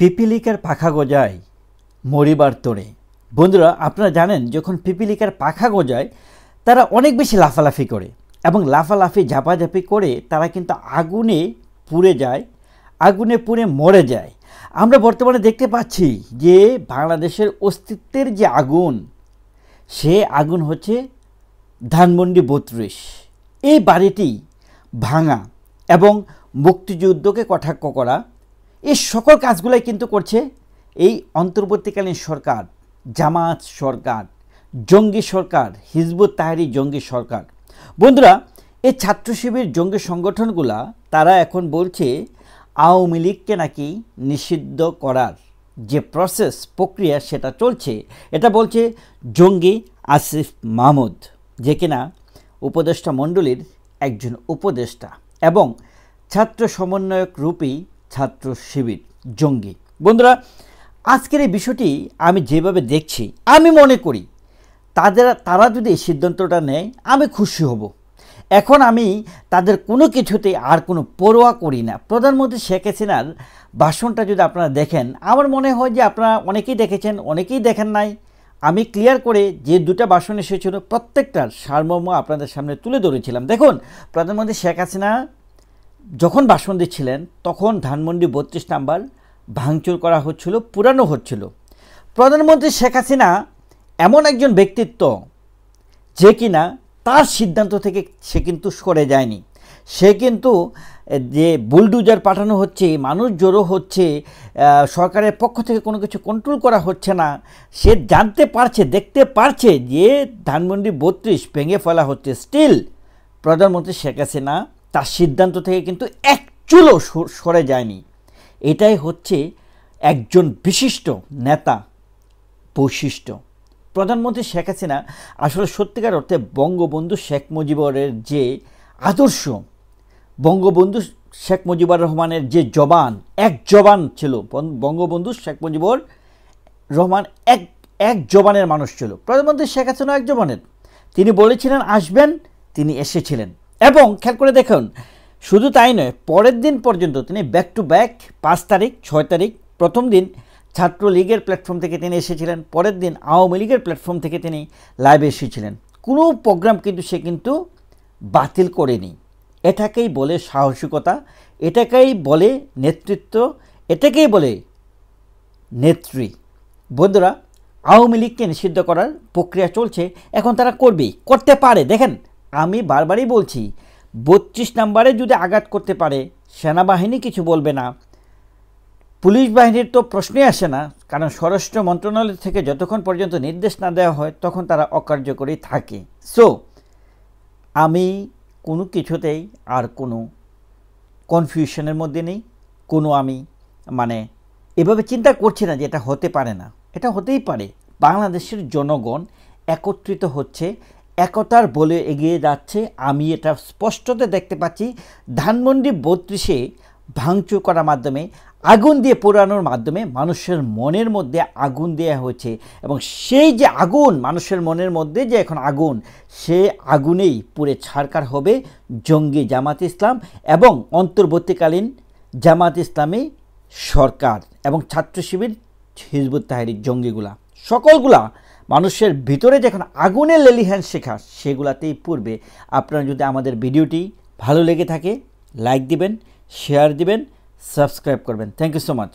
পিপিলিকার পাখা গজায় মরিবার তোড়ে। বন্ধুরা, আপনারা জানেন যখন পিপিলিকার পাখা গজায় তারা অনেক বেশি লাফালাফি করে এবং লাফালাফি ঝাপাঝাপি করে তারা কিন্তু আগুনে পুড়ে যায়, আগুনে পুড়ে মরে যায়। আমরা বর্তমানে দেখতে পাচ্ছি যে বাংলাদেশের অস্তিত্বের যে আগুন, সে আগুন হচ্ছে ধানমন্ডি ৩২। এই বাড়িটি ভাঙা এবং মুক্তিযুদ্ধকে কটাক্ষ করা, এই সকল কাজগুলাই কিন্তু করছে এই অন্তর্বর্তীকালীন সরকার, জামাত সরকার, জঙ্গি সরকার, হিজবুত তাহরীর জঙ্গি সরকার। বন্ধুরা, এই ছাত্র শিবির জঙ্গি সংগঠনগুলা তারা এখন বলছে আওয়ামী লীগকে নাকি নিষিদ্ধ করার যে প্রক্রিয়া সেটা চলছে। এটা বলছে জঙ্গি আসিফ মাহমুদ, যে কিনা উপদেষ্টা মণ্ডলীর একজন উপদেষ্টা এবং ছাত্র সমন্বয়ক রূপী ছাত্র শিবির জঙ্গি। বন্ধুরা, আজকের এই বিষয়টি আমি যেভাবে দেখছি, আমি মনে করি তারা যদি এই সিদ্ধান্তটা নেয় আমি খুশি হব। এখন আমি তাদের কোনো কিছুতেই আর কোনো পরোয়া করি না। প্রধানমন্ত্রী শেখ হাসিনার ভাষণটা যদি আপনারা দেখেন, আমার মনে হয় যে আপনারা অনেকেই দেখেছেন, অনেকেই দেখেন নাই। আমি ক্লিয়ার করে যে দুটো ভাষণ এসেছিল প্রত্যেকটার সারমর্ম আপনাদের সামনে তুলে ধরেছিলাম। দেখুন, প্রধানমন্ত্রী শেখ হাসিনা যখন ভাষণ দিচ্ছিলেন তখন ধানমন্ডি ৩২ নাম্বার ভাঙচুর করা হচ্ছিল, পুরানো হচ্ছিল। প্রধানমন্ত্রী শেখ হাসিনা এমন একজন ব্যক্তিত্ব যে কিনা তার সিদ্ধান্ত থেকে সে কিন্তু সরে যায়নি। সে কিন্তু যে বুলডুজার পাঠানো হচ্ছে, মানুষ জড়ো হচ্ছে, সরকারের পক্ষ থেকে কোনো কিছু কন্ট্রোল করা হচ্ছে না, সে জানতে পারছে, দেখতে পারছে যে ধানমন্ডি ৩২ ভেঙে ফেলা হচ্ছে। স্টিল প্রধানমন্ত্রী শেখ হাসিনা তার সিদ্ধান্ত থেকে কিন্তু এক চুলও সরে যায়নি। এটাই হচ্ছে একজন বিশিষ্ট নেতা বৈশিষ্ট্য। প্রধানমন্ত্রী শেখ হাসিনা আসলে সত্যিকার অর্থে বঙ্গবন্ধু শেখ মুজিবুরের যে আদর্শ, বঙ্গবন্ধু শেখ মুজিবুর রহমানের যে জবান, এক জবান ছিল। বঙ্গবন্ধু শেখ মুজিবুর রহমান এক জবানের মানুষ ছিল। প্রধানমন্ত্রী শেখ হাসিনা এক জবানের। তিনি বলেছিলেন আসবেন, তিনি এসেছিলেন। এবং খেয়াল করে দেখুন, শুধু তাই নয়, পরের দিন পর্যন্ত তিনি ব্যাক টু ব্যাক ৫ তারিখ, ৬ তারিখ, প্রথম দিন ছাত্রলীগের প্ল্যাটফর্ম থেকে তিনি এসেছিলেন, পরের দিন আওয়ামী লীগের প্ল্যাটফর্ম থেকে তিনি লাইভে এসেছিলেন। কোনো প্রোগ্রাম কিন্তু সে কিন্তু বাতিল করেনি। এটাকেই বলে সাহসিকতা, এটাকেই বলে নেতৃত্ব, এটাকেই বলে নেত্রী। বন্ধুরা, আওয়ামী লীগকে নিষিদ্ধ করার প্রক্রিয়া চলছে, এখন তারা করবেই, করতে পারে। দেখেন, আমি বারবারই বলছি ৩২ নম্বরে যদি আঘাত করতে পারে, সেনাবাহিনী কিছু বলবে না, পুলিশ বাহিনীর তো প্রশ্নই আসে না, কারণ স্বরাষ্ট্র মন্ত্রণালয় থেকে যতক্ষণ পর্যন্ত নির্দেশ না দেওয়া হয় তখন তারা অকার্যকরী থাকে। সো আমি কোনো কিছুতেই আর কোনো কনফিউশনের মধ্যে নেই, কোনো আমি এভাবে চিন্তা করছি না যে এটা হতে পারে না। এটা হতেই পারে। বাংলাদেশের জনগণ একত্রিত হচ্ছে, একতার বলে এগিয়ে যাচ্ছে। আমি এটা স্পষ্টতে দেখতে পাচ্ছি। ধানমন্ডি ৩২-এ ভাঙচুর করার মাধ্যমে, আগুন দিয়ে পোড়ানোর মাধ্যমে মানুষের মনের মধ্যে আগুন দেওয়া হয়েছে এবং সেই যে আগুন মানুষের মনের মধ্যে যে এখন আগুন, সে আগুনেই পুড়ে ছারখার হবে জঙ্গি জামাত ইসলাম এবং অন্তর্বর্তীকালীন জামাত ইসলামী সরকার এবং ছাত্র শিবির, হিজবুত তাহরীর জঙ্গিগুলা, সকলগুলা মানুষের ভিতরে যখন আগুনের লেলিহান শেখা, সেগুলাতেই পূর্বে। আপনারা যদি আমাদের ভিডিওটি ভালো লেগে থাকে লাইক দিবেন, শেয়ার দিবেন, সাবস্ক্রাইব করবেন। Thank you so much.